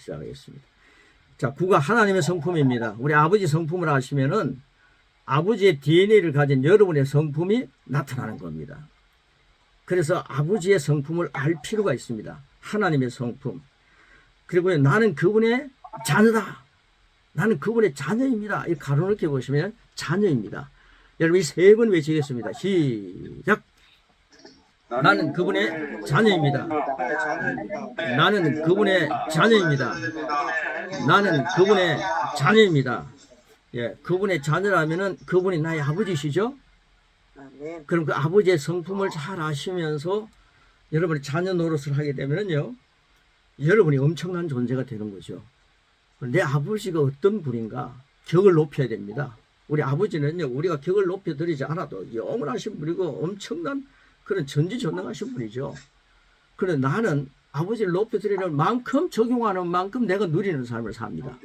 시작하겠습니다. 자, 구가 하나님의 성품입니다. 우리 아버지 성품을 아시면은 아버지의 DNA를 가진 여러분의 성품이 나타나는 겁니다. 그래서 아버지의 성품을 알 필요가 있습니다. 하나님의 성품. 그리고 나는 그분의 자녀다. 나는 그분의 자녀입니다. 이 가로놓게 보시면 자녀입니다. 여러분 이 세 번 외치겠습니다. 시작. 나는 그분의 자녀입니다. 나는 그분의 자녀입니다. 나는 그분의 자녀입니다. 예, 그분의 자녀라면은 그분이 나의 아버지시죠? 그럼 그 아버지의 성품을 잘 아시면서 여러분이 자녀 노릇을 하게 되면요, 여러분이 엄청난 존재가 되는 거죠. 내 아버지가 어떤 분인가 격을 높여야 됩니다. 우리 아버지는요, 우리가 격을 높여드리지 않아도 영원하신 분이고 엄청난 그런 전지전능하신 분이죠. 그런데 나는 아버지를 높여드리는 만큼 적용하는 만큼 내가 누리는 삶을 삽니다.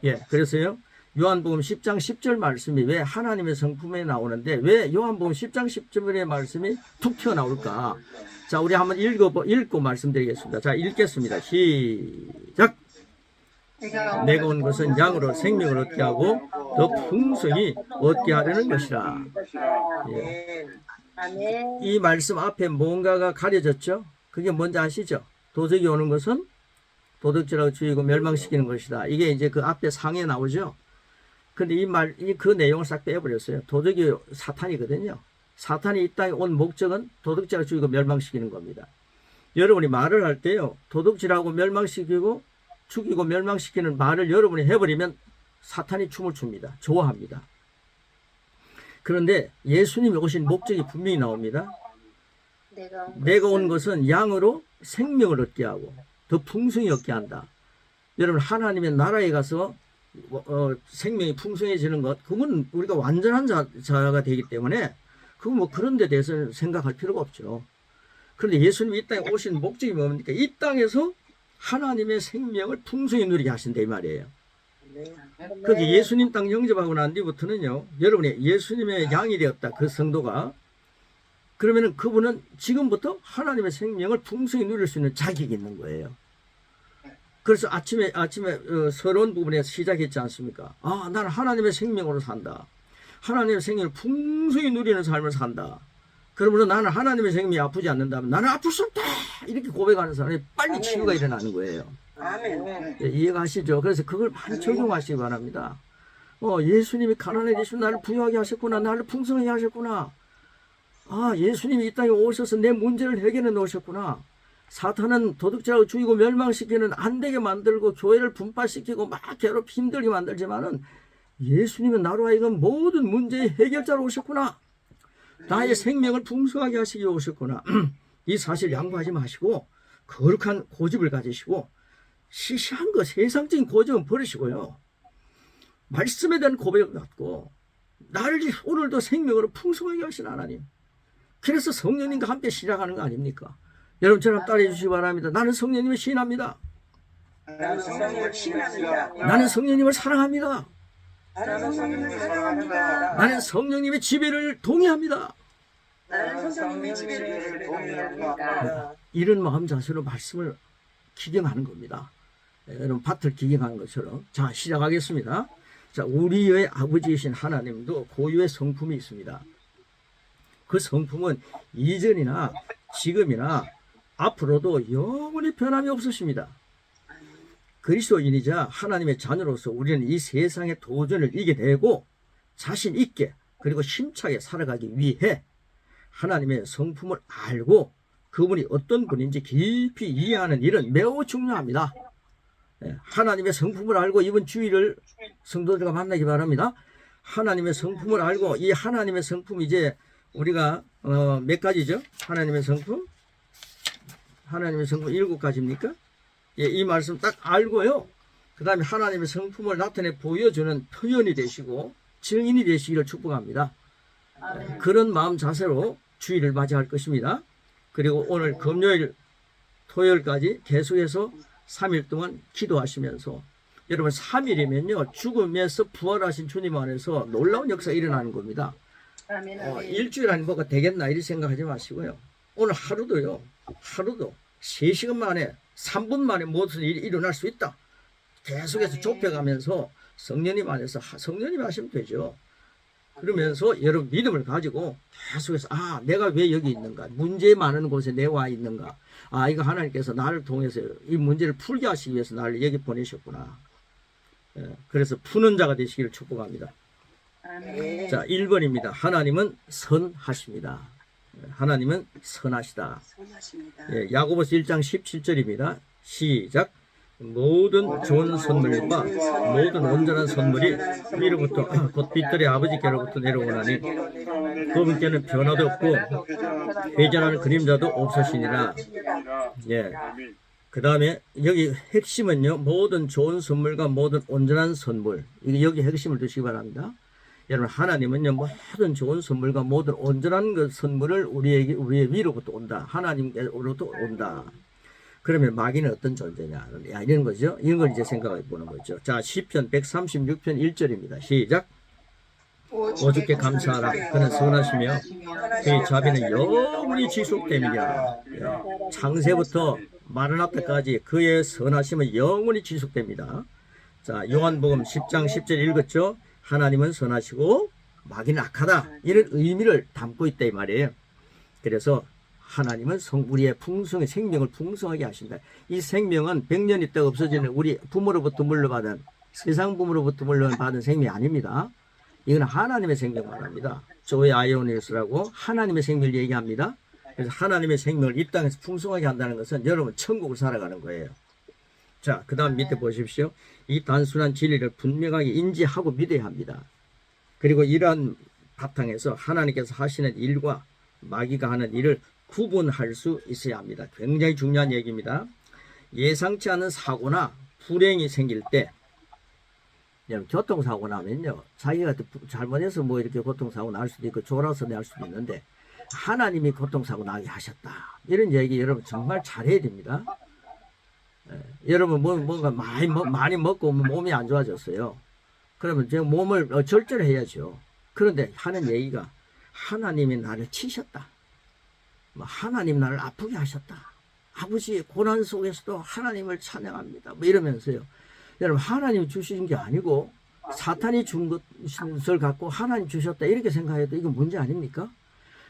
예, 그래서요, 요한복음 10장 10절 말씀이 왜 하나님의 성품에 나오는데 왜 요한복음 10장 10절의 말씀이 툭 튀어나올까? 자, 우리 한번 읽고 말씀드리겠습니다. 자, 읽겠습니다. 시작. 내가 온 것은 양으로 생명을 얻게 하고 더 풍성히 얻게 하려는 것이라. 예. 이 말씀 앞에 뭔가가 가려졌죠? 그게 뭔지 아시죠? 도적이 오는 것은 도둑질하고 죽이고 멸망시키는 것이다. 이게 이제 그 앞에 상에 나오죠? 근데 그 내용을 싹 빼버렸어요. 도적이 사탄이거든요. 사탄이 이 땅에 온 목적은 도둑질하고 죽이고 멸망시키는 겁니다. 여러분이 말을 할 때요, 도둑질하고 멸망시키고 죽이고 멸망시키는 말을 여러분이 해버리면 사탄이 춤을 춥니다. 좋아합니다. 그런데 예수님이 오신 목적이 분명히 나옵니다. 내가 온 것은 양으로 생명을 얻게 하고 더 풍성히 얻게 한다. 여러분 하나님의 나라에 가서 생명이 풍성해지는 것, 그건 우리가 완전한 자가 되기 때문에 그건 뭐 그런 데 대해서 생각할 필요가 없죠. 그런데 예수님이 이 땅에 오신 목적이 뭡니까? 이 땅에서 하나님의 생명을 풍성히 누리게 하신다 이 말이에요. 그렇게 예수님 땅 영접하고 난 뒤부터는요, 여러분이 예수님의 양이 되었다, 그 성도가. 그러면은 그분은 지금부터 하나님의 생명을 풍성히 누릴 수 있는 자격이 있는 거예요. 그래서 아침에 서러운 부분에서 시작했지 않습니까? 아, 나는 하나님의 생명으로 산다. 하나님의 생명을 풍성히 누리는 삶을 산다. 그러면 나는 하나님의 생명이 아프지 않는다면 나는 아플 수 없다. 이렇게 고백하는 사람이 빨리 치유가 일어나는 거예요. 예, 이해가 하시죠? 그래서 그걸 많이 적용하시기 바랍니다. 예수님이 가난해지시면 나를 부유하게 하셨구나. 나를 풍성하게 하셨구나. 아, 예수님이 이 땅에 오셔서 내 문제를 해결해 놓으셨구나. 사탄은 도둑질하고 죽이고 멸망시키는 안 되게 만들고 교회를 분파시키고 막 괴롭히 힘들게 만들지만은 예수님은 나로 하여금 모든 문제의 해결자로 오셨구나. 나의 생명을 풍성하게 하시기 위해 오셨구나. 이 사실 양보하지 마시고 거룩한 고집을 가지시고 시시한 거 세상적인 고집은 버리시고요. 말씀에 대한 고백을 갖고 나를 오늘도 생명으로 풍성하게 하신 하나님. 그래서 성령님과 함께 시작하는 거 아닙니까? 여러분 저랑 따라해 주시기 바랍니다. 나는 성령님을 신합니다. 나는 성령님을 신뢰합니다. 나는 성령님을 사랑합니다. 나는 성령님을 사랑합니다. 나는 성령님의 지배를 동의합니다. 나는 성령님의 지배를 동의합니다. 이런 마음 자세로 말씀을 기경하는 겁니다. 여러분 밭을 기경하는 것처럼. 자, 시작하겠습니다. 자, 우리의 아버지이신 하나님도 고유의 성품이 있습니다. 그 성품은 이전이나 지금이나 앞으로도 영원히 변함이 없으십니다. 그리스도인이자 하나님의 자녀로서 우리는 이 세상의 도전을 이겨내고 자신 있게 그리고 힘차게 살아가기 위해 하나님의 성품을 알고 그분이 어떤 분인지 깊이 이해하는 일은 매우 중요합니다. 하나님의 성품을 알고 이번 주일을 성도들과 만나기 바랍니다. 하나님의 성품을 알고 이 하나님의 성품 이제 우리가 몇 가지죠? 하나님의 성품 7가지입니까? 예, 이 말씀 딱 알고요. 그 다음에 하나님의 성품을 나타내 보여주는 표현이 되시고 증인이 되시기를 축복합니다. 그런 마음 자세로 주일을 맞이할 것입니다. 그리고 오늘 금요일, 토요일까지 계속해서 3일 동안 기도하시면서 여러분 3일이면요 죽음에서 부활하신 주님 안에서 놀라운 역사가 일어나는 겁니다. 일주일 안에 뭐가 되겠나 이렇게 생각하지 마시고요. 오늘 하루도 3시간 만에 3분 만에 무슨 일이 일어날 수 있다. 계속해서 좁혀가면서 성령님 안에서 성령님 하시면 되죠. 그러면서 여러분 믿음을 가지고 계속해서 내가 왜 여기 있는가, 문제 많은 곳에 내 와 있는가, 이거 하나님께서 나를 통해서 이 문제를 풀게 하시기 위해서 나를 여기 보내셨구나. 그래서 푸는 자가 되시기를 축복합니다. 아멘. 자, 1번입니다. 하나님은 선하십니다. 하나님은 선하시다. 선하십니다. 야고보서 1장 17절입니다. 시작. 모든 좋은 선물과 모든 온전한 선물이 위로부터 곧 빛들의 아버지께로부터 내려오나니 그분께는 변화도 없고 회전하는 그림자도 없으시니라. 그 다음에 여기 핵심은요, 모든 좋은 선물과 모든 온전한 선물. 여기 핵심을 두시기 바랍니다. 여러분, 하나님은요, 모든 좋은 선물과 모든 온전한 그 선물을 우리의 위로부터 온다. 하나님께로부터 온다. 그러면 마귀는 어떤 존재냐? 이런 거죠. 이런 걸 이제 생각해 보는 거죠. 자, 시편 136편 1절입니다. 시작. 오죽게 감사하라. 그는 선하시며 그의 자비는 영원히 지속됩니다. 창세부터 마르나타까지 그의 선하심은 영원히 지속됩니다. 자, 요한복음 10장 10절 읽었죠? 하나님은 선하시고 마귀는 악하다. 이런 의미를 담고 있다 이 말이에요. 그래서 하나님은 우리의 생명을 풍성하게 하신다. 이 생명은 100년 있다가 없어지는 우리 부모로부터 물려받은, 세상 부모로부터 물려받은 생명이 아닙니다. 이건 하나님의 생명 말합니다. 조의 아이오니스라고 하나님의 생명을 얘기합니다. 그래서 하나님의 생명을 이 땅에서 풍성하게 한다는 것은 여러분 천국을 살아가는 거예요. 자, 그 다음 밑에 보십시오. 이 단순한 진리를 분명하게 인지하고 믿어야 합니다. 그리고 이러한 바탕에서 하나님께서 하시는 일과 마귀가 하는 일을 구분할 수 있어야 합니다. 굉장히 중요한 얘기입니다. 예상치 않은 사고나 불행이 생길 때, 여러분 교통사고 나면요, 자기가 잘못해서 뭐 이렇게 교통사고 날 수도 있고 졸아서 날 수도 있는데 하나님이 교통사고 나게 하셨다. 이런 얘기 여러분 정말 잘해야 됩니다. 여러분 뭔가 많이 먹고 몸이 안 좋아졌어요. 그러면 제 몸을 절제해야죠. 그런데 하는 얘기가 하나님이 나를 치셨다. 하나님 나를 아프게 하셨다. 아버지의 고난 속에서도 하나님을 찬양합니다. 이러면서요. 여러분 하나님이 주신 게 아니고 사탄이 준 것을 갖고 하나님 주셨다 이렇게 생각해도 이건 문제 아닙니까?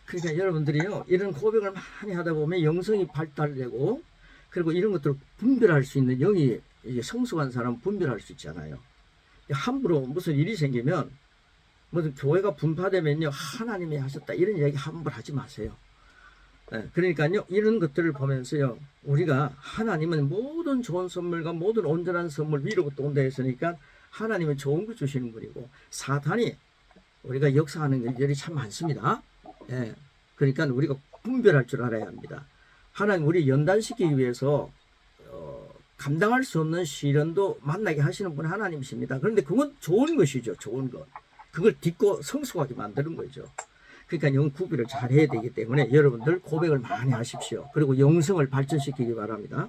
그러니까 여러분들이요, 이런 고백을 많이 하다 보면 영성이 발달되고, 그리고 이런 것들을 분별할 수 있는 영이 성숙한 사람은 분별할 수 있잖아요. 함부로 무슨 일이 생기면, 무슨 교회가 분파되면요, 하나님이 하셨다 이런 얘기 함부로 하지 마세요. 그러니까요, 이런 것들을 보면서요, 우리가 하나님은 모든 좋은 선물과 모든 온전한 선물 위로부터 온다 했으니까 하나님은 좋은 거 주시는 분이고, 사탄이 우리가 역사하는 일들이 참 많습니다. 그러니까 우리가 분별할 줄 알아야 합니다. 하나님 우리 연단시키기 위해서 감당할 수 없는 시련도 만나게 하시는 분 하나님이십니다. 그런데 그건 좋은 것이죠. 좋은 것. 그걸 딛고 성숙하게 만드는 거죠. 그러니까 영 구비를 잘 해야 되기 때문에 여러분들 고백을 많이 하십시오. 그리고 영성을 발전시키기 바랍니다.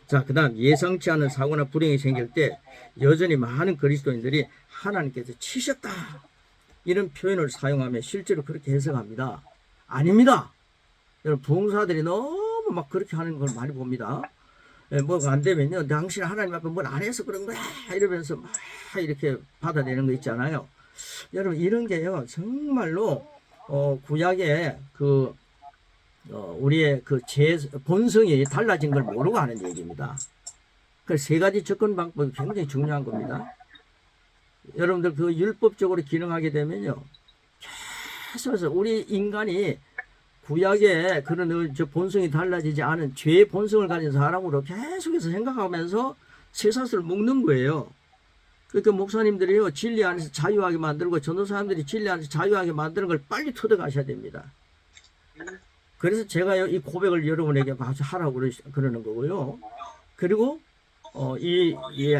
자, 그 다음 예상치 않은 사고나 불행이 생길 때 여전히 많은 그리스도인들이 하나님께서 치셨다 이런 표현을 사용하며 실제로 그렇게 해석합니다. 아닙니다. 여러분 부흥사들이 너무 막 그렇게 하는 걸 많이 봅니다. 뭐가 안 되면요, 당신 하나님 앞에 뭘 안 해서 그런 거야 이러면서 막 이렇게 받아내는 거 있잖아요. 여러분 이런 게요 정말로 구약의 우리의 본성이 달라진 걸 모르고 하는 얘기입니다. 그 세 가지 접근 방법이 굉장히 중요한 겁니다. 여러분들 율법적으로 기능하게 되면요, 계속해서 우리 인간이 구약의 그런 본성이 달라지지 않은 죄의 본성을 가진 사람으로 계속해서 생각하면서 쇠사슬을 묶는 거예요. 그러니까 목사님들이요, 진리 안에서 자유하게 만들고 전도사님들이 진리 안에서 자유하게 만드는 걸 빨리 터득하셔야 됩니다. 그래서 제가 이 고백을 여러분에게 아주 하라고 그러는 거고요. 그리고 이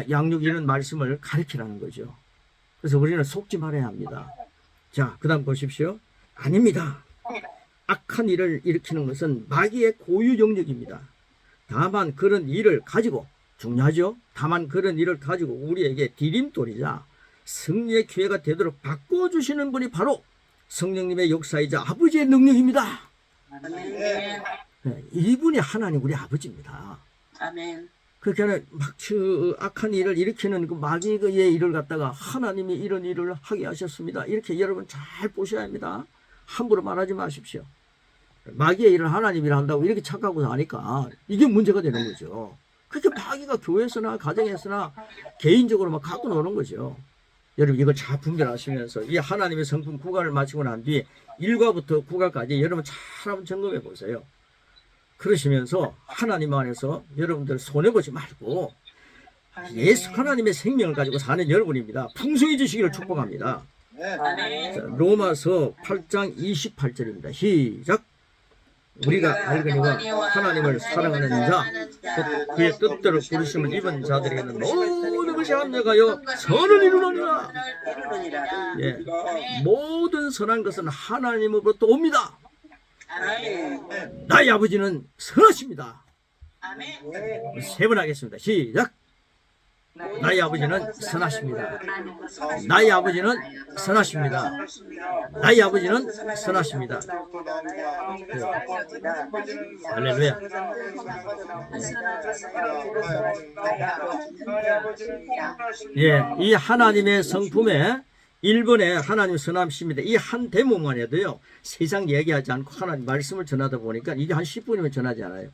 양육 이런 말씀을 가르치라는 거죠. 그래서 우리는 속지 말아야 합니다. 자, 그 다음 보십시오. 아닙니다. 악한 일을 일으키는 것은 마귀의 고유 영역입니다. 다만 그런 일을 가지고, 중요하죠? 다만 그런 일을 가지고 우리에게 디딤돌이자 승리의 기회가 되도록 바꿔주시는 분이 바로 성령님의 역사이자 아버지의 능력입니다. 이분이 하나님 우리 아버지입니다. 아멘. 그러니까 막 악한 일을 일으키는 그 마귀의 일을 갖다가 하나님이 이런 일을 하게 하셨습니다. 이렇게 여러분 잘 보셔야 합니다. 함부로 말하지 마십시오. 마귀의 일을 하나님이 한다고 이렇게 착각하고 하니까 이게 문제가 되는 거죠. 그렇게 마귀가 교회에서나 가정에서나 개인적으로 막 갖고 노는 거죠. 여러분 이걸 잘 분별하시면서 이 하나님의 성품 9가를 마치고 난 뒤에 1과부터 9과까지 여러분 잘 한번 점검해 보세요. 그러시면서 하나님 안에서 여러분들 손해보지 말고 예수 하나님의 생명을 가지고 사는 여러분입니다. 풍성해지시기를 축복합니다. 자, 로마서 8장 28절입니다. 시작. 우리가 알거니와 하나님을 사랑하는 자, 곧 그의 뜻대로 부르심을 입은 자들에게는 모든 것이 합력하여 선을 이루느니라. 예, 모든 선한 것은 하나님으로부터 옵니다. 나의 아버지는 선하십니다. 세 번 하겠습니다. 시작. 나의 아버지는 선하십니다. 나의 아버지는 선하십니다. 나의 아버지는 선하십니다. 할렐루야. 예, 이 하나님의 성품에 1번에 하나님 선하십니다. 이 한 대목만 해도요, 세상 얘기하지 않고 하나님 말씀을 전하다 보니까 이게 한 10분이면 전하지 않아요.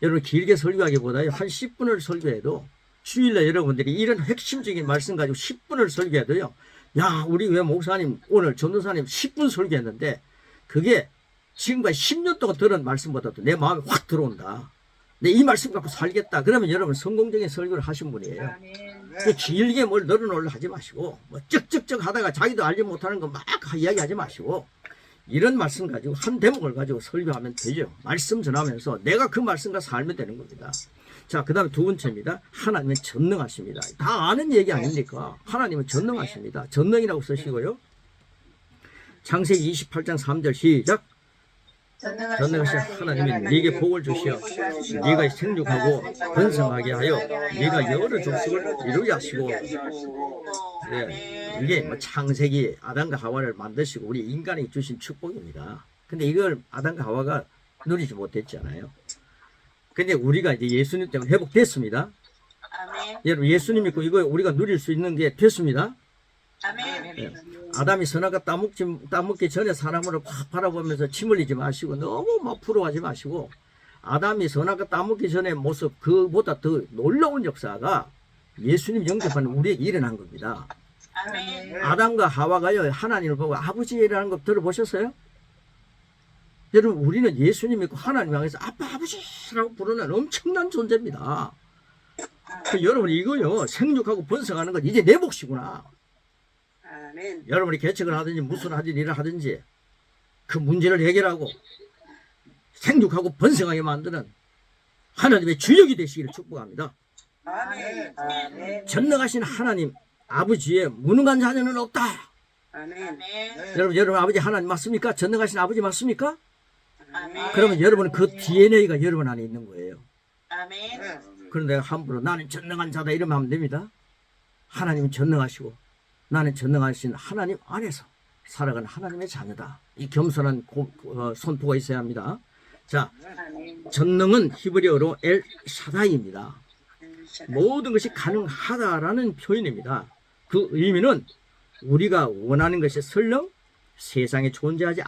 여러분 길게 설교하기보다요, 한 10분을 설교해도 주일날 여러분들이 이런 핵심적인 말씀 가지고 10분을 설교해도요, 야, 우리 왜 목사님 오늘 전도사님 10분 설교했는데 그게 지금까지 10년 동안 들은 말씀보다도 내 마음에 확 들어온다. 내 이 말씀 갖고 살겠다. 그러면 여러분 성공적인 설교를 하신 분이에요. 길게 뭘 늘어놓으려 하지 마시고 뭐 쩍쩍쩍 하다가 자기도 알지 못하는 거 막 이야기하지 마시고 이런 말씀 가지고 한 대목을 가지고 설교하면 되죠. 말씀 전하면서 내가 그 말씀과 살면 되는 겁니다. 자, 그 다음에 두 번째입니다. 하나님은 전능하십니다. 다 아는 얘기 아닙니까? 하나님은 전능하십니다. 전능이라고 쓰시고요. 창세기 28장 3절 시작. 전능하신 하나님이 네게 복을 주시어 네가 생육하고 번성하게 하여 네가 여러 족속을 이루게 하시고, 예, 이게 뭐 창세기 아담과 하와를 만드시고 우리 인간이 주신 축복입니다. 근데 이걸 아담과 하와가 누리지 못했잖아요. 근데 우리가 이제 예수님 때문에 회복됐습니다. 여러분 예수님 믿고 이거 우리가 누릴 수 있는 게 됐습니다. 예. 아담이 선악과 따먹기 전에 사람으로 팍 바라보면서 침 흘리지 마시고 너무 막 부러워하지 마시고, 아담이 선악과 따먹기 전의 모습 그보다 더 놀라운 역사가 예수님 영접하는 우리에게 일어난 겁니다. 아담과 하와가요 하나님을 보고 아버지라는 거 들어보셨어요? 여러분 우리는 예수님 믿고 하나님 향해서 아빠 아버지라고 부르는 엄청난 존재입니다. 여러분 이거요 생육하고 번성하는 건 이제 내 몫이구나. 여러분이 개척을 하든지 무슨 하든 일을 하든지 그 문제를 해결하고 생육하고 번성하게 만드는 하나님의 주역이 되시기를 축복합니다. 전능하신 하나님 아버지의 무능한 자녀는 없다. 여러분 아버지 하나님 맞습니까? 전능하신 아버지 맞습니까? 그러면 여러분은 그 DNA가 여러분 안에 있는 거예요. 그런데 함부로 나는 전능한 자다 이러면 하면 됩니다. 하나님은 전능하시고 나는 전능하신 하나님 안에서 살아가는 하나님의 자녀다. 이 겸손한 선포가 있어야 합니다. 자, 전능은 히브리어로 엘 샤다이입니다. 모든 것이 가능하다라는 표현입니다. 그 의미는 우리가 원하는 것이 설령 세상에 존재하지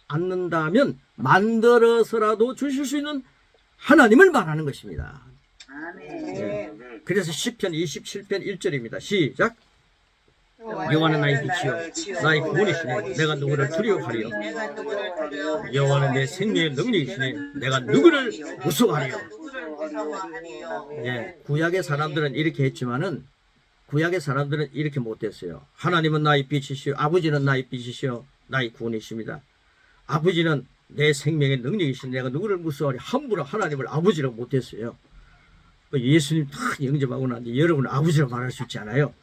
않는다면 만들어서라도 주실 수 있는 하나님을 말하는 것입니다. 네. 그래서 시편 27편 1절입니다. 시작. 여호와는 나의 빛이요 나의 구원이시니 내가 누구를 두려워하리요. 여호와는 내 생명의 능력이시니 내가 누구를 무서워하리요. 예, 구약의 사람들은 이렇게 했지만은 구약의 사람들은 이렇게 못했어요. 하나님은 나의 빛이시요 아버지는 나의 빛이시요 나의 구원이십니다. 아버지는 내 생명의 능력이시니 내가 누구를 무서워하리. 함부로 하나님을 아버지라고 못했어요. 예수님 딱 영접하고 난 뒤에 여러분은 아버지라고 말할 수 있지 않아요?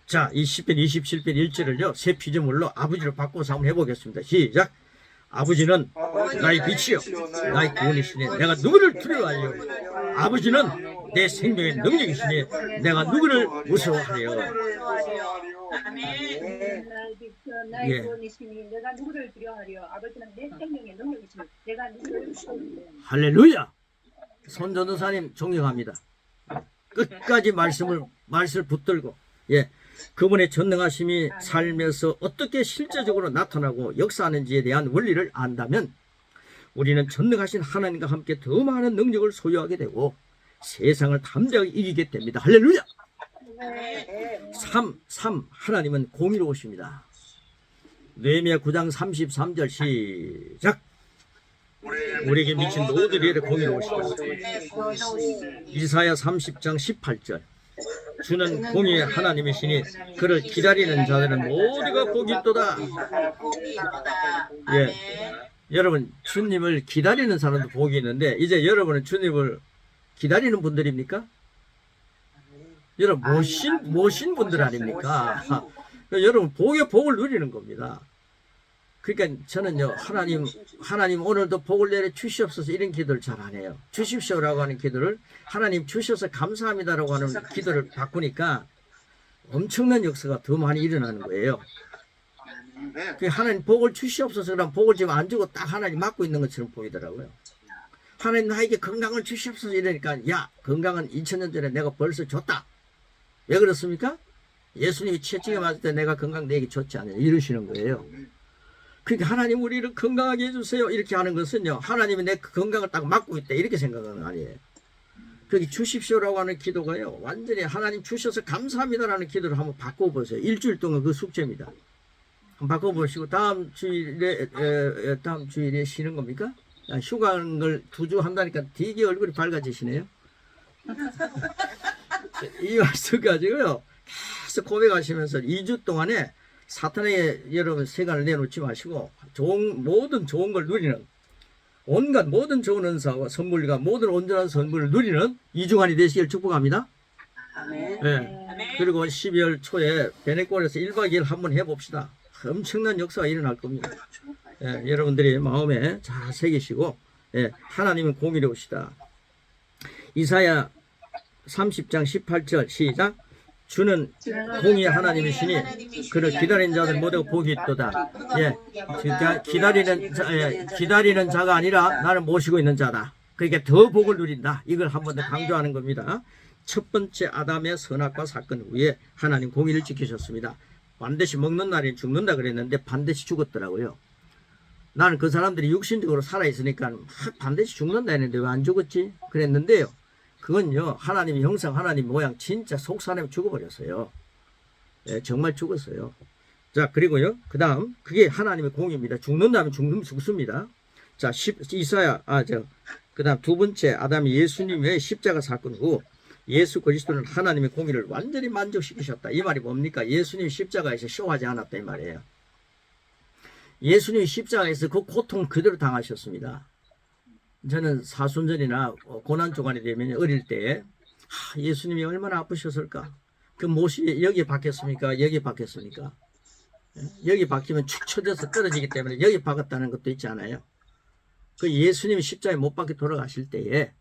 자, 이 시편 27편 1절을요 새 피조물로 아버지로 바꿔서 한번 해보겠습니다. 시작. 아버지는 나의 빛이요 나의 구원이시니 내가 누구를 두려워하리요. 아버지는 내 생명의 능력이시니 내가 누구를 무서워하려. 아멘. 나의 예. 구원이시니 내가 누구를 두려워하려. 아버지는 내 생명의 능력이시니 내가 누구를 무서워하려. 할렐루야. 손 전도사님 존경합니다. 끝까지 말씀을 붙들고, 예, 그분의 전능하심이 삶에서 어떻게 실제적으로 나타나고 역사하는지에 대한 원리를 안다면 우리는 전능하신 하나님과 함께 더 많은 능력을 소유하게 되고 세상을 담대하게 이기게 됩니다. 할렐루야. 3. 하나님은 공의로우십니다. 느헤미야 9장 33절 시작. 우리에게 미친 모든 일에 공의로우시다. 이사야 30장 18절. 주는 공의의 하나님이시니 그를 기다리는 자들은 모두가 복이 있도다. 예, 여러분 주님을 기다리는 사람도 복이 있는데 이제 여러분은 주님을 기다리는 분들입니까? 여러분 모신 분들 아닙니까? 여러분 복의 복을 누리는 겁니다. 그러니까 저는요, 하나님 오늘도 복을 내려 주시옵소서 이런 기도를 잘 안 해요. 주십시오라고 하는 기도를 하나님 주셔서 감사합니다라고 하는 기도를 바꾸니까 엄청난 역사가 더 많이 일어나는 거예요. 그 하나님 복을 주시옵소서 그럼 복을 지금 안 주고 딱 하나님 막고 있는 것처럼 보이더라고요. 하나님 나에게 건강을 주시옵소서 이러니까 야 건강은 2000년 전에 내가 벌써 줬다. 왜 그렇습니까? 예수님이 채찍에 맞을 때 내가 건강 내게 줬지 않느냐 이러시는 거예요. 그러니까 하나님 우리를 건강하게 해주세요 이렇게 하는 것은요 하나님이 내 건강을 딱 막고 있다 이렇게 생각하는 거 아니에요. 그렇게 주십시오라고 하는 기도가요 완전히 하나님 주셔서 감사합니다라는 기도를 한번 바꿔보세요. 일주일 동안 그 숙제입니다. 한번 바꿔보시고 다음 주일에 쉬는 겁니까? 휴강을 2주 한다니까 되게 얼굴이 밝아지시네요. 이 말씀 가지고요 계속 고백하시면서 2주 동안에 사탄에게 여러분 시간을 내놓지 마시고 모든 좋은 걸 누리는 온갖 모든 좋은 은사와 선물과 모든 온전한 선물을 누리는 2주간이 되시길 축복합니다. 네. 그리고 12월 초에 베네골에서 1박 2일 한번 해봅시다. 엄청난 역사가 일어날 겁니다. 예, 여러분들이 마음에 잘 새기시고 예, 하나님은 공의로우시다. 이사야 30장 18절 시작. 주는 공의의 하나님이시니 그를 기다리는 자들 모두 복이 있도다. 예, 기다리는 자가 아니라 나를 모시고 있는 자다. 그러니까 더 복을 누린다. 이걸 한 번 더 강조하는 겁니다. 첫 번째 아담의 선악과 사건 후에 하나님 공의를 지키셨습니다. 반드시 먹는 날에 죽는다 그랬는데 반드시 죽었더라고요. 나는 그 사람들이 육신적으로 살아있으니까 반드시 죽는다 했는데 왜 안 죽었지? 그랬는데요. 그건요, 하나님의 형상, 하나님 모양, 진짜 속사람이 죽어버렸어요. 예, 정말 죽었어요. 자, 그리고요, 그 다음, 그게 하나님의 공의입니다. 죽는다면 죽습니다. 자, 그 다음 두 번째, 아담이 예수님의 십자가 사건 후, 예수 그리스도는 하나님의 공의를 완전히 만족시키셨다. 이 말이 뭡니까? 예수님이 십자가에서 쇼하지 않았다. 이 말이에요. 예수님이 십자가에서 그 고통 그대로 당하셨습니다. 저는 사순절이나 고난주간이 되면 어릴 때 예수님이 얼마나 아프셨을까? 그 못이 여기 박혔습니까? 여기 박혔습니까? 여기 박히면 축 처져서 떨어지기 때문에 여기 박았다는 것도 있지 않아요? 그 예수님이 십자가에 못 박혀 돌아가실 때에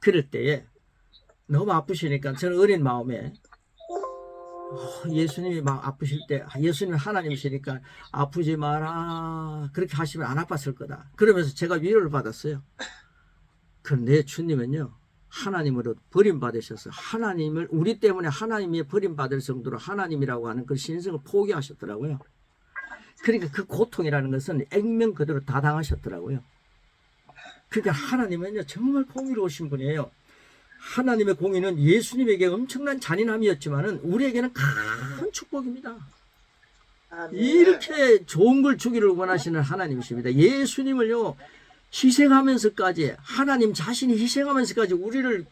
그럴 때에 너무 아프시니까 저는 어린 마음에 예수님이 막 아프실 때 예수님이 하나님이시니까 아프지 마라 그렇게 하시면 안 아팠을 거다 그러면서 제가 위로를 받았어요. 그런데 주님은요 하나님으로 버림받으셔서 하나님을 우리 때문에 하나님이 버림받을 정도로 하나님이라고 하는 그 신성을 포기하셨더라고요. 그러니까 그 고통이라는 것은 액면 그대로 다 당하셨더라고요. 그러니까 하나님은요 정말 공의로우신 분이에요. 하나님의 공의는 예수님에게 엄청난 잔인함이었지만은 우리에게는 큰 축복입니다. 이렇게 좋은 걸 주기를 원하시는 하나님이십니다. 예수님을요 희생하면서까지 하나님 자신이 희생하면서까지 우리를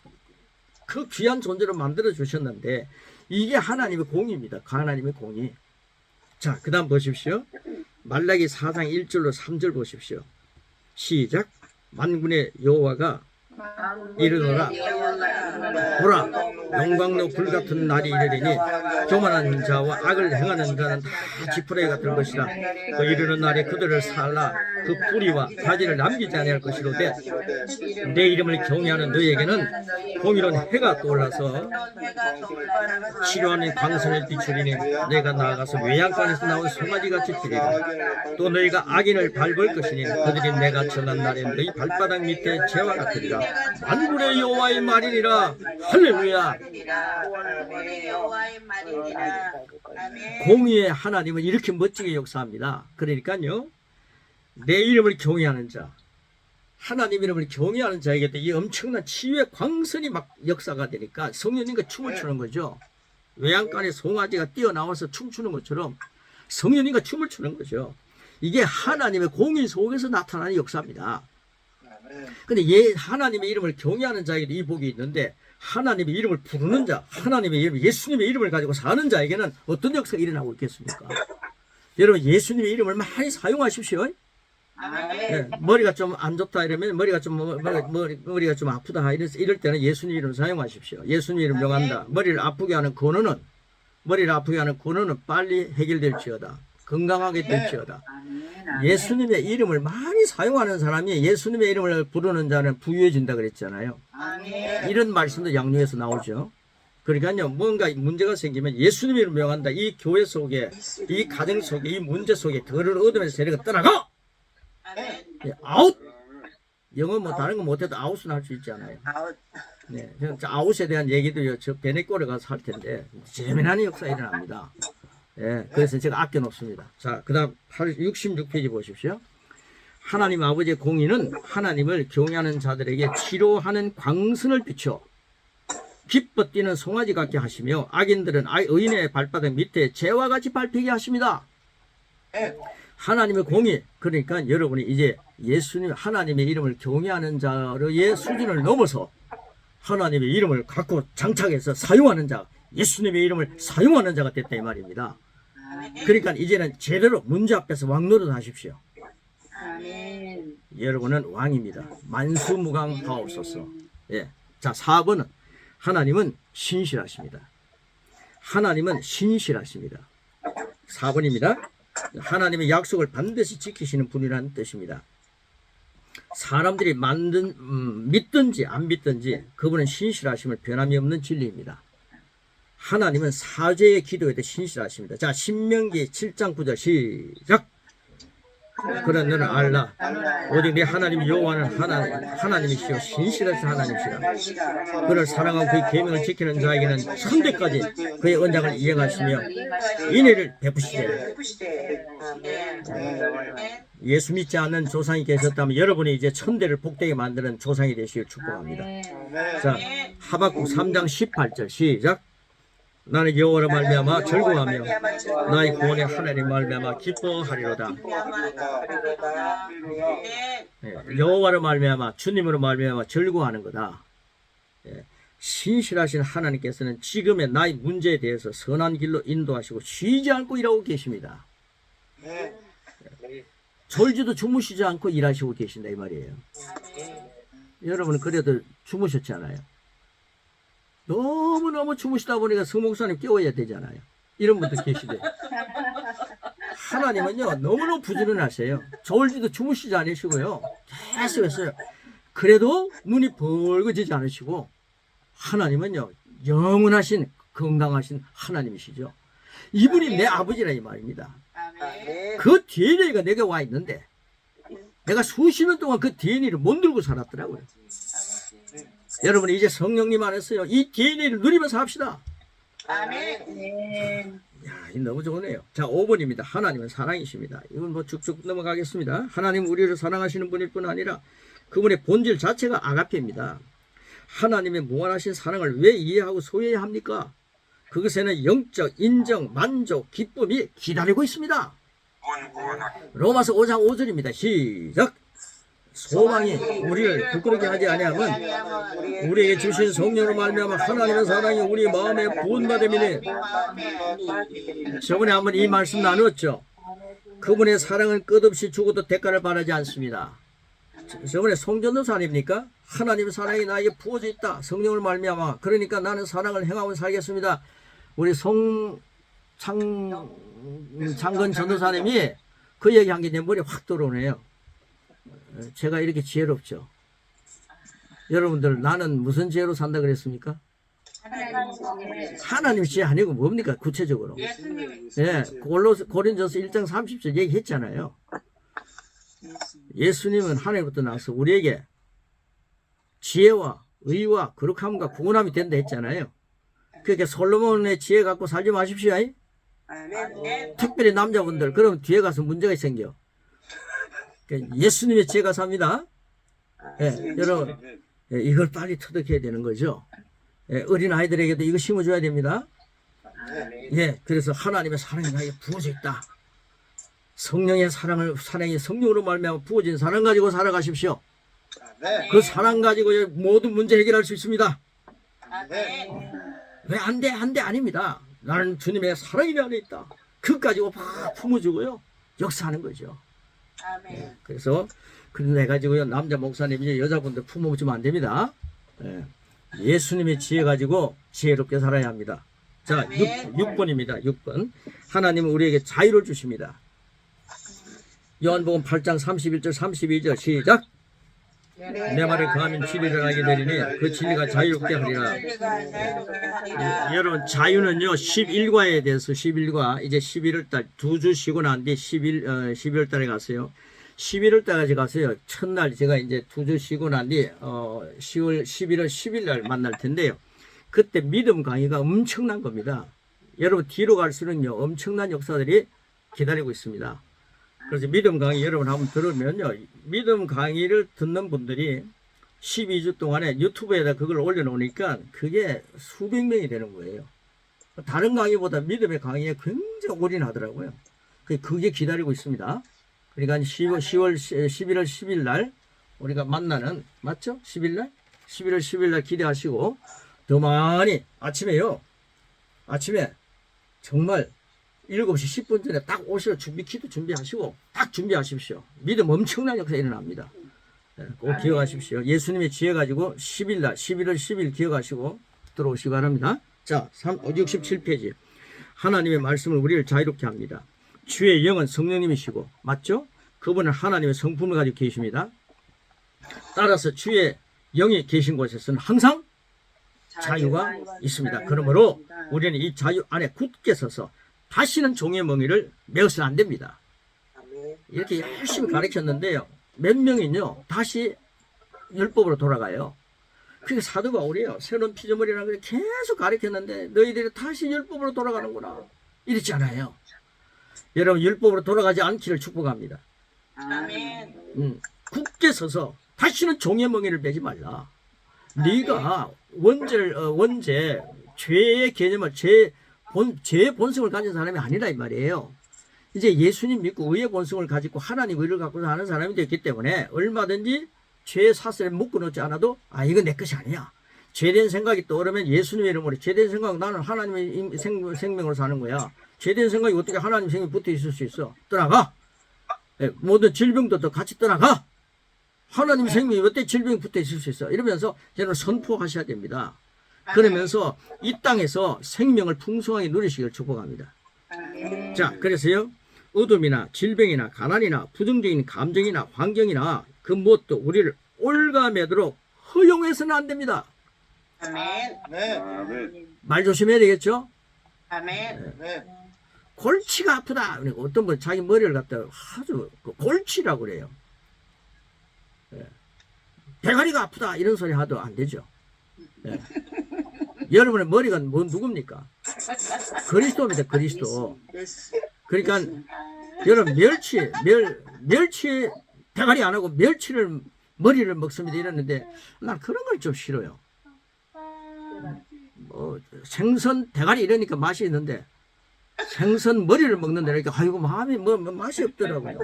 그 귀한 존재로 만들어 주셨는데 이게 하나님의 공의입니다. 하나님의 공의. 자, 그 다음 보십시오. 말라기 4장 1절로 3절 보십시오. 시작. 만군의 여호와가 이르노라 보라 영광로 불같은 날이 이르리니 교만한 자와 악을 행하는 자는 다 지푸라기가 될 것이다. 그 이르는 날에 그들을 살라 그 뿌리와 가지를 남기지 아니할 것이로되 내 이름을 경외하는 너희에게는 공의로운 해가 떠올라서 치료하는 광선을 비추리니 내가 나아가서 외양간에서 나온 송아지같이 되리라. 또 너희가 악인을 밟을 것이니 그들이 내가 정한 날에 너희 발바닥 밑에 재와 같으리라. 만군의 여호와의 말이니라. 할렐루야. 공의의 하나님은 이렇게 멋지게 역사합니다. 그러니까요, 내 이름을 경외하는 자, 하나님 이름을 경외하는 자에게 이 엄청난 치유의 광선이 막 역사가 되니까 성령님과 춤을 추는 거죠. 외양간에 송아지가 뛰어나와서 춤추는 것처럼 성령님과 춤을 추는 거죠. 이게 하나님의 공의 속에서 나타나는 역사입니다. 근데 하나님의 이름을 경외하는 자에게도 이 복이 있는데, 하나님의 이름을 부르는 자, 하나님의 이름, 예수님의 이름을 가지고 사는 자에게는 어떤 역사가 일어나고 있겠습니까? 여러분, 예수님의 이름을 많이 사용하십시오. 네, 머리가 좀 안 좋다 이러면, 머리가 좀 아프다 이럴 때는 예수님 이름 사용하십시오. 예수님 이름 명한다. 머리를 아프게 하는 근원은 빨리 해결될지어다. 건강하게 될지어다. 예수님의 이름을 많이 사용하는 사람이 예수님의 이름을 부르는 자는 부유해진다 그랬잖아요. 이런 말씀도 양육에서 나오죠. 그러니까요, 뭔가 문제가 생기면 예수님의 이름을 명한다. 이 교회 속에, 이 가정 속에, 이 문제 속에 들을 얻으면서 세력을 떠나가! 아웃! 영어 뭐 다른 거 못해도 아웃은 할 수 있잖아요. 네, 아웃에 대한 얘기도 저 베네꼬르 가서 할 텐데 재미난 역사 일어납니다. 예, 그래서 제가 아껴놓습니다. 자, 그 다음 66페이지 보십시오. 하나님 아버지의 공의는 하나님을 경외하는 자들에게 치료하는 광선을 비춰 기뻐 뛰는 송아지 같게 하시며 악인들은 의인의 발바닥 밑에 재와 같이 밟히게 하십니다. 하나님의 공의, 그러니까 여러분이 이제 하나님의 이름을 경외하는 자의 수준을 넘어서 하나님의 이름을 갖고 장착해서 사용하는 자, 예수님의 이름을 사용하는 자가 됐다 이 말입니다. 그러니까 이제는 제대로 문제 앞에서 왕노릇 하십시오. 여러분은 왕입니다. 만수무강하옵소서. 예. 자, 4번은 하나님은 신실하십니다. 하나님은 신실하십니다. 4번입니다. 하나님의 약속을 반드시 지키시는 분이라는 뜻입니다. 사람들이 믿든지 안 믿든지 그분은 신실하심을 변함이 없는 진리입니다. 하나님은 사죄의 기도에도 신실하십니다. 자, 신명기 7장 9절 시작. 그러나 너는 알라. 오직 내 하나님 여호와는 하나님이시요 신실하신 하나님이시라. 그를 사랑하고 그의 계명을 지키는 자에게는 천대까지 그의 언약을 이행하시며 인애를 베푸시되. 예수 믿지 않는 조상이 계셨다면 여러분이 이제 천대를 복되게 만드는 조상이 되시길 축복합니다. 자, 하박국 3장 18절 시작. 나는 여호와로 말미암아 즐거워하며 나의 구원의 하나님 말미암아 기뻐하리로다. 여호와로 말미암아, 주님으로 말미암아 즐거워하는 거다. 신실하신 하나님께서는 지금의 나의 문제에 대해서 선한 길로 인도하시고 쉬지 않고 일하고 계십니다. 졸지도 주무시지 않고 일하시고 계신다 이 말이에요. 여러분은 그래도 주무셨잖아요. 너무너무 주무시다 보니까 성목사님 깨워야 되잖아요. 이런 분들 계시대. 하나님은요, 너무너무 부지런하세요. 졸지도 주무시지 않으시고요. 계속 했어요. 그래도 눈이 벌거지지 않으시고, 하나님은요, 영원하신, 건강하신 하나님이시죠. 이분이 내 아버지라 이 말입니다. 그 DNA가 내게 와 있는데, 내가 수십 년 동안 그 DNA를 못 들고 살았더라고요. 여러분 이제 성령님 안에서요 이 DNA를 누리면서 합시다. 아멘. 야, 이 너무 좋네요. 자, 5번입니다. 하나님은 사랑이십니다. 이건 뭐 쭉쭉 넘어가겠습니다. 하나님 우리를 사랑하시는 분일 뿐 아니라 그분의 본질 자체가 아가페입니다. 하나님의 무한하신 사랑을 왜 이해하고 소유해야 합니까? 그것에는 영적 인정, 만족, 기쁨이 기다리고 있습니다. 로마서 5장 5절입니다. 시작. 소망이 우리를 부끄럽게 하지 아니하면 우리에게 주신 성령으로 말미암아 하나님의 사랑이 우리 마음에 부은바됨이니. 저번에 한번 이 말씀 나눴죠. 그분의 사랑은 끝없이 주고도 대가를 바라지 않습니다. 저번에 송전도사 아닙니까? 하나님의 사랑이 나에게 부어져 있다. 성령을 말미암아. 그러니까 나는 사랑을 행하고 살겠습니다. 우리 장건 전도사님이 그 얘기한 게 내 머리에 확 들어오네요. 제가 이렇게 지혜롭죠. 여러분들 나는 무슨 지혜로 산다 그랬습니까? 하나님 지혜 아니고 뭡니까 구체적으로? 예, 고린도서 1장 30절 얘기했잖아요. 예수님은 하나님부터 나와서 우리에게 지혜와 의와 거룩함과 구원함이 된다 했잖아요. 그러니까 솔로몬의 지혜 갖고 살지 마십시오. 특별히 남자분들 그러면 뒤에 가서 문제가 생겨. 그러니까 예수님의 지혜가 삽니다. 예, 여러분 이걸 빨리 터득해야 되는 거죠. 예, 어린 아이들에게도 이거 심어줘야 됩니다. 예, 그래서 하나님의 사랑이 나에게 부어져 있다. 성령의 사랑이 성령으로 말미암아 부어진 사랑 가지고 살아가십시오. 그 사랑 가지고 모든 문제 해결할 수 있습니다. 왜 안 돼? 안 돼? 아닙니다. 나는 주님의 사랑이 내 안에 있다. 그 가지고 막 품어주고요. 역사하는 거죠. 예, 그래서 그런 해 가지고요. 남자 목사님이 여자분들 품어주면 안 됩니다. 예, 예수님의 지혜 가지고 지혜롭게 살아야 합니다. 자, 6번입니다. 6번. 하나님은 우리에게 자유를 주십니다. 요한복음 8장 31절 32절 시작. 내 말을 거하면 진리를 알게 되리니 그 진리가 자유롭게 하리라. 여러분 자유는요 11과에 대해서 11과 이제 11월달 2주 쉬고 난 뒤 11월달에 갔어요. 11월달까지 갔어요. 첫날 제가 이제 2주 쉬고 난 뒤 11월 10일날 만날 텐데요. 그때 믿음 강의가 엄청난 겁니다. 여러분 뒤로 갈수록요 엄청난 역사들이 기다리고 있습니다. 그래서 믿음 강의 여러분 한번 들으면요. 믿음 강의를 듣는 분들이 12주 동안에 유튜브에다 그걸 올려놓으니까 그게 수백 명이 되는 거예요. 다른 강의보다 믿음의 강의에 굉장히 올인하더라고요. 그게 기다리고 있습니다. 그러니까 11월 10일 날 우리가 만나는, 맞죠? 10일 날? 11월 10일 날 기대하시고 더 많이 아침에 정말 7시 10분 전에 딱 오셔서 기도 준비하시고 딱 준비하십시오. 믿음 엄청난 역사 일어납니다. 꼭 기억하십시오. 예수님의 지혜 가지고 10일 11월 10일 기억하시고 들어오시기 바랍니다. 자, 67페이지. 하나님의 말씀은 우리를 자유롭게 합니다. 주의 영은 성령님이시고, 맞죠? 그분은 하나님의 성품을 가지고 계십니다. 따라서 주의 영이 계신 곳에서는 항상 자유가 있습니다. 그러므로 우리는 이 자유 안에 굳게 서서 다시는 종의 멍에를 메어서는 안 됩니다. 이렇게 열심히 가르쳤는데요. 몇 명은요 다시 율법으로 돌아가요. 그게 사도 바울이에요. 새로운 피조물이라는 걸 계속 가르쳤는데 너희들이 다시 율법으로 돌아가는구나 이랬지 않아요. 여러분 율법으로 돌아가지 않기를 축복합니다. 굳게 서서 다시는 종의 멍에를 매지 말라. 네가 원죄 죄의 개념을 죄의 본성을 가진 사람이 아니라 이 말이에요. 이제 예수님 믿고 의의 본성을 가지고 하나님 의를 갖고 사는 사람이 됐기 때문에 얼마든지 죄의 사슬에 묶어놓지 않아도 이건 내 것이 아니야. 죄된 생각이 떠오르면 예수님의 이름으로 죄된 생각 나는 하나님의 생명으로 사는 거야. 죄된 생각이 어떻게 하나님 생명에 붙어 있을 수 있어. 떠나가. 모든 질병도 더 같이 떠나가. 하나님 생명이 어떻게 질병이 붙어 있을 수 있어. 이러면서 여러분 선포하셔야 됩니다. 그러면서 이 땅에서 생명을 풍성하게 누리시길 축복합니다. 자, 그래서요 어둠이나 질병이나 가난이나 부정적인 감정이나 환경이나 그 무엇도 우리를 올가매도록 허용해서는 안 됩니다. 말 조심해야 되겠죠? 골치가 아프다. 어떤 분 자기 머리를 갖다 아주 골치라고 그래요. 대가리가 아프다 이런 소리 하도 안 되죠. 여러분의 머리가 누굽니까? 그리스도입니다. 그리스도. 그러니까 여러분 멸치 대가리 안 하고 머리를 먹습니다 이랬는데 난 그런 걸 좀 싫어요. 생선 대가리 이러니까 맛이 있는데 생선 머리를 먹는데 그러니까 아이고 마음이 맛이 없더라고요.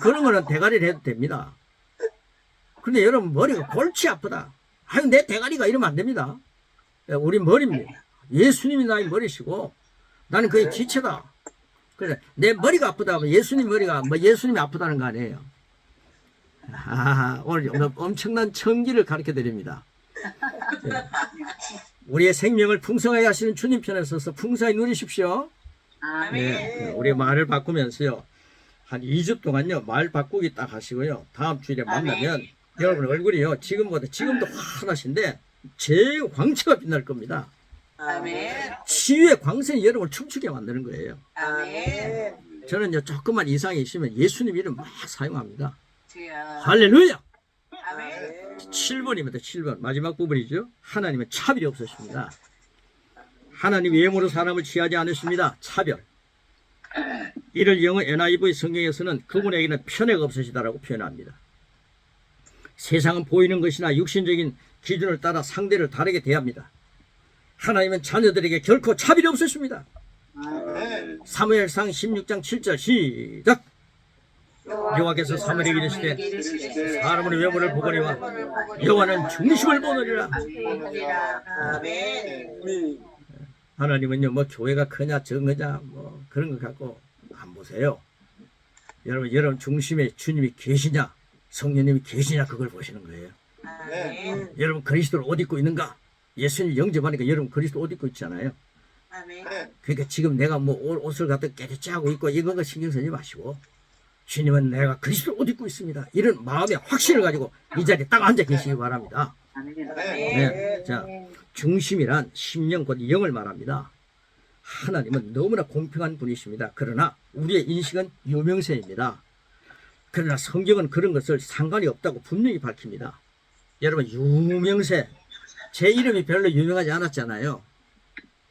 그런 거는 대가리를 해도 됩니다. 근데 여러분 머리가 골치 아프다. 내 대가리가 이러면 안 됩니다. 우리 머리입니다. 예수님이 나의 머리시고 나는 그의 지체다. 그래 내 머리가 아프다 하면 예수님 머리가 예수님이 아프다는 거 아니에요. 오늘 엄청난 청기를 가르쳐 드립니다. 우리의 생명을 풍성하게 하시는 주님 편에 서서 풍성히 누리십시오. 우리 말을 바꾸면서요. 한 2주 동안요 말 바꾸기 딱 하시고요. 다음 주일에 만나면 여러분 얼굴이요 지금도 환하신데 제일 광채가 빛날 겁니다. 아멘. 치유의 광선이 여러분을 춤추게 만드는 거예요. 아멘. 저는요 조금만 이상이 있으면 예수님 이름 막 사용합니다. 주여. 할렐루야. 아멘. 7번입니다. 7번 마지막 부분이죠. 하나님은 차별이 없으십니다. 하나님 외모로 사람을 취하지 않으십니다. 차별. 이를 영어 NIV 성경에서는 그분에게는 편애가 없으시다라고 표현합니다. 세상은 보이는 것이나 육신적인 기준을 따라 상대를 다르게 대합니다. 하나님은 자녀들에게 결코 차별이 없으십니다. 사무엘상 16장 7절 시작. 여호와께서 사무엘에게 이르시되 사람의 외모를 보거니와 여호와는 중심을 보느니라. 아멘. 하나님은요 뭐 교회가 크냐 적느냐 뭐 그런 것 갖고 안 보세요. 여러분 중심에 주님이 계시냐 성령님이 계시냐 그걸 보시는 거예요. 아멘. 여러분 그리스도를 옷 입고 있는가? 예수님 영접하니까 여러분 그리스도 옷 입고 있잖아요. 아멘. 그러니까 지금 내가 뭐 옷을 갖다 깨끗이 하고 있고 이런 거 신경 쓰지 마시고 주님은 내가 그리스도 옷 입고 있습니다. 이런 마음의 확신을 가지고 이 자리에 딱 앉아 계시기 바랍니다. 네. 자, 중심이란 심령 곧 영을 말합니다. 하나님은 너무나 공평한 분이십니다. 그러나 우리의 인식은 유명세입니다. 그러나 성경은 그런 것을 상관이 없다고 분명히 밝힙니다. 여러분 유명세 제 이름이 별로 유명하지 않았잖아요.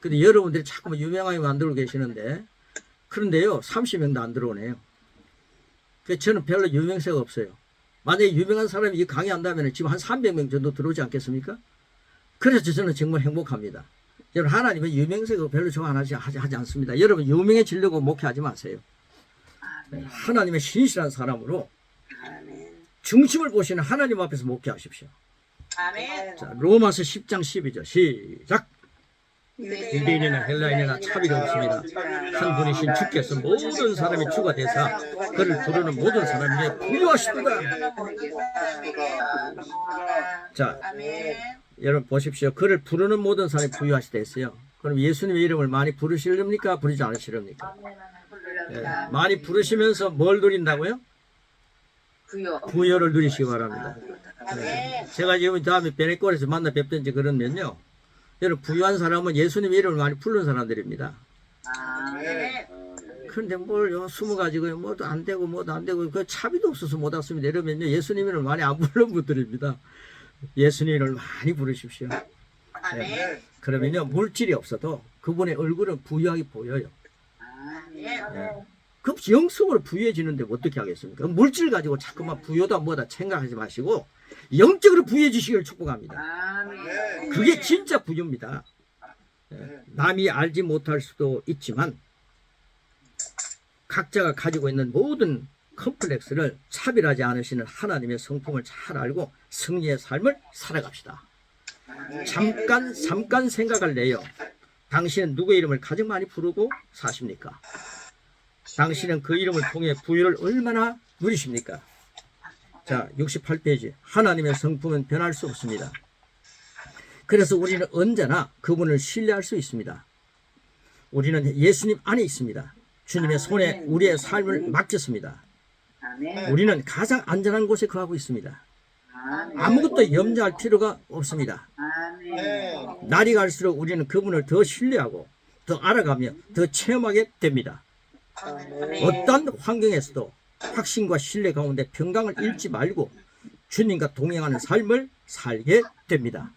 근데 여러분들이 자꾸 유명하게 만들고 계시는데 그런데요 30명도 안 들어오네요. 그래서 저는 별로 유명세가 없어요. 만약에 유명한 사람이 이 강의한다면 지금 한 300명 정도 들어오지 않겠습니까? 그래서 저는 정말 행복합니다. 여러분 하나님은 유명세가 별로 좋아하지 않습니다. 여러분 유명해지려고 목회하지 마세요. 하나님의 신실한 사람으로 중심을 보시는 하나님 앞에서 목회하십시오. 아멘. 자, 로마서 10장 12절 시작. 유대인이나 헬라인이나 차별이 없습니다. 한 분이신 주께서 모든 사람의 주가 되사 그를 부르는 모든 사람에게 부유하시도다. 자, 아멘. 여러분 보십시오. 그를 부르는 모든 사람이 부유하시다 했어요. 그럼 예수님의 이름을 많이 부르시렵니까? 부르지 않으시렵니까? 많이 부르시면서 뭘 누린다고요? 부여를 누리시기 바랍니다. 제가 지금 다음에 베네골에서 만나 뵙든지 그러면요. 여러분 부유한 사람은 예수님의 이름을 많이 부르는 사람들입니다. 그런데 뭘 20가지고요. 뭐도 안 되고 그 차비도 없어서 못 왔습니다. 이러면요. 예수님 이름을 많이 안 부르는 분들입니다. 예수님 이름을 많이 부르십시오. 네. 그러면요. 물질이 없어도 그분의 얼굴은 부유하게 보여요. 네. 그 영성으로 부유해지는데 어떻게 하겠습니까? 물질 가지고 자꾸만 부유다 뭐다 생각하지 마시고 영적으로 부유해지시기를 축복합니다. 그게 진짜 부유입니다. 남이 알지 못할 수도 있지만 각자가 가지고 있는 모든 컴플렉스를 차별하지 않으시는 하나님의 성품을 잘 알고 승리의 삶을 살아갑시다. 잠깐 생각할래요. 당신은 누구의 이름을 가장 많이 부르고 사십니까? 당신은 그 이름을 통해 부유를 얼마나 누리십니까? 자, 68페이지. 하나님의 성품은 변할 수 없습니다. 그래서 우리는 언제나 그분을 신뢰할 수 있습니다. 우리는 예수님 안에 있습니다. 주님의 손에 우리의 삶을 맡겼습니다. 우리는 가장 안전한 곳에 거하고 있습니다. 아무것도 염려할 필요가 없습니다. 날이 갈수록 우리는 그분을 더 신뢰하고 더 알아가며 더 체험하게 됩니다. 어떤 환경에서도 확신과 신뢰 가운데 평강을 잃지 말고 주님과 동행하는 삶을 살게 됩니다.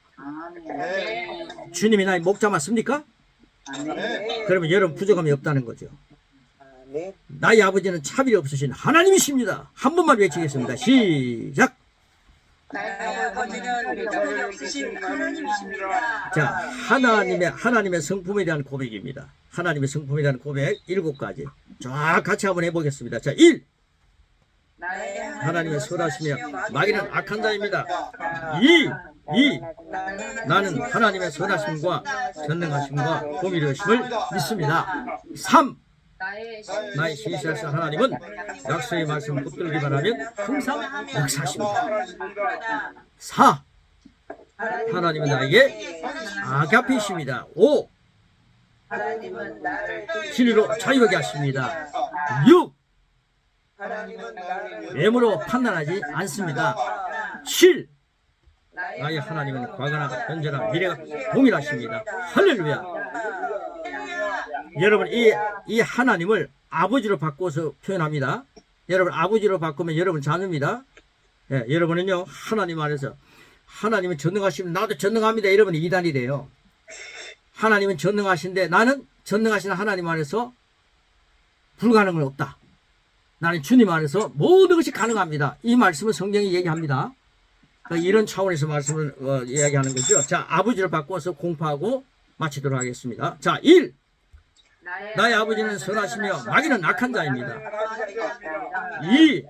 주님이 나의 목자 맞습니까? 그러면 여러분 부족함이 없다는 거죠. 나의 아버지는 차별이 없으신 하나님이십니다. 한 번만 외치겠습니다. 시작. 나의 아버지는 차별이 없으신 하나님이십니다. 자, 하나님의 성품에 대한 고백입니다. 하나님의 성품에 대한 고백 7가지. 쫙 같이 한번 해보겠습니다. 자, 1. 하나님의 선하시며 마귀는 악한 자입니다. 2. 나는 하나님의 선하심과 전능하심과 공의로우심을 믿습니다. 3. 나의 신실하신 하나님은 약속의 말씀 붙들기만 하면 항상 역사하십니다. 4. 하나님은 나에게 아가페이십니다. 5. 진리로 자유하게 하십니다. 6. 외모로 판단하지 않습니다. 7. 나의 하나님은 과거나 현재나 미래가 동일하십니다. 할렐루야. 여러분 이 하나님을 아버지로 바꿔서 표현합니다. 여러분 아버지로 바꾸면 여러분 자녀입니다. 예, 여러분은요 하나님 안에서 하나님은 전능하시면 나도 전능합니다. 여러분이 이단이래요. 하나님은 전능하신데 나는 전능하신 하나님 안에서 불가능은 없다. 나는 주님 안에서 모든 것이 가능합니다. 이 말씀을 성경이 얘기합니다. 그러니까 이런 차원에서 말씀을 이야기하는 거죠. 자, 아버지를 바꿔서 공포하고 마치도록 하겠습니다. 자, 1. 나의 아버지는 선하시며 마귀는 악한 자입니다. 2.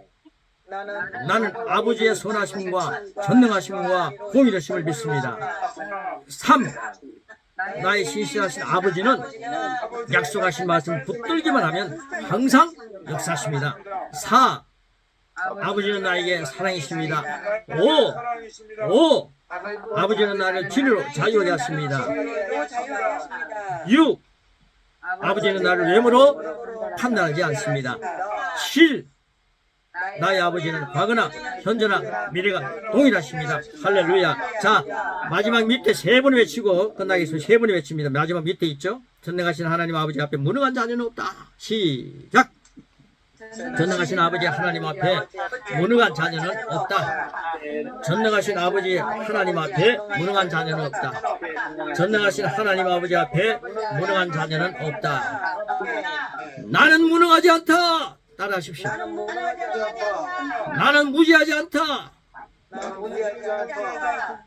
나는 아버지의 선하심과 전능하심과 공의로심을 믿습니다. 3. 나의 신실하신 아버지는 약속하신 말씀을 붙들기만 하면 항상 역사하십니다. 4. 아버지는 나에게 사랑이십니다. 5. 아버지는 나를 진리로 자유하게 하십니다. 6. 아버지는 나를 외모로 판단하지 않습니다. 7. 나의 아버지는 과거나 현재나 미래가 동일하십니다. 할렐루야. 자, 마지막 밑에 3번 외치고 끝나겠습니다. 3번이 외칩니다. 마지막 밑에 있죠? 전능하신 하나님 아버지 앞에 무능한 자녀는 없다. 시작. 전능하신 아버지 하나님 앞에 무능한 자녀는 없다. 전능하신 아버지 하나님 앞에 무능한 자녀는 없다. 전능하신 하나님 아버지 앞에 무능한 자녀는 없다. 나는 무능하지 않다. 따라하십시오. 나는 무지하지 않다.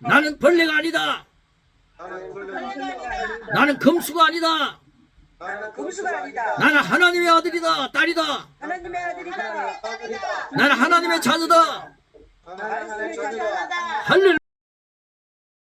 나는 벌레가 아니다. 나는 금수가 아니다. 나는 하나님의 아들이다. 딸이다. 나는 하나님의 자녀다. 할렐루야.